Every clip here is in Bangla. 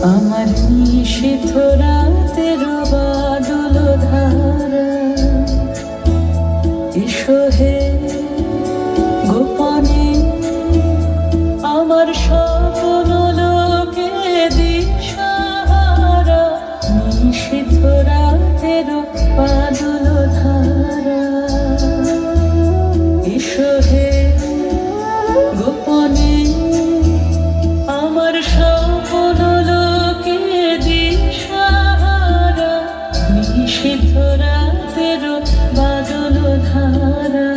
আমার নিষিদ্ধ রাতের বাদল ধারা, এসো হে গোপনে আমার স্বপ্ন লোকে দিশাহারা। নিষিদ্ধ রাতের বাদল ধারা, এসো হে গোপনে আমার স্বপ্ন লোকে দিশাহারা। নিষিদ্ধ রাতের বাদল ধারা,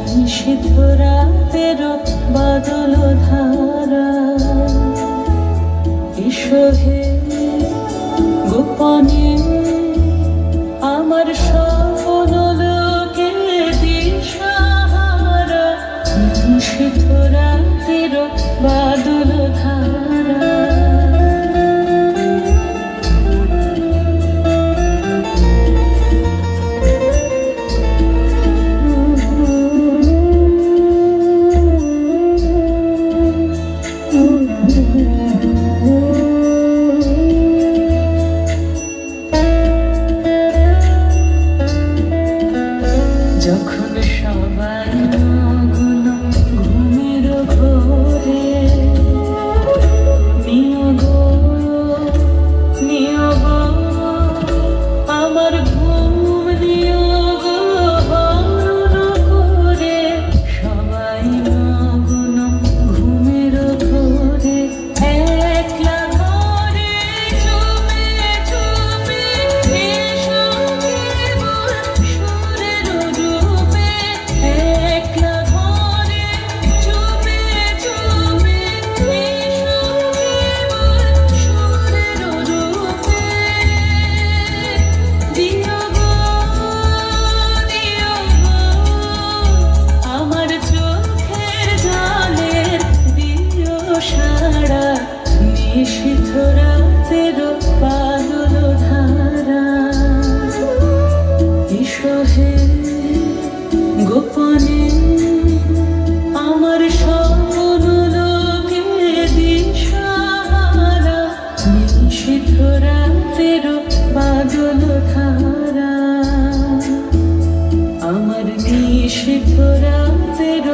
নিষিদ্ধ রাতের বাদল ধারা, এসো হে গোপনে আমার স্বপ্ন লোকে দিশাহারা। নিষিদ্ধ রাতের বাদল ধারা, যখন সবাই মগ্ন ঘুমের ঘোরে, নিও গো আমার ঘুম নিও গো হরণ করে। সবাই মগ্ন ঘুমের ঘোরে, একলা ঘরে চুপে চুপে এসো কেবল সুরের রূপে। একলা ঘরে চুপে চুপে এসো কেবল সুরের রূপে। দিও গো আমার চোখের জলের দিও সারা। নিষিদ্ধ রাতের বাদল ধারা, এসো হে গোপনে আমার স্বপ্ন লোকে দিশাহারা। নিষিদ্ধ রাতের বাদল ধারা, আমার নিষিদ্ধ রাতের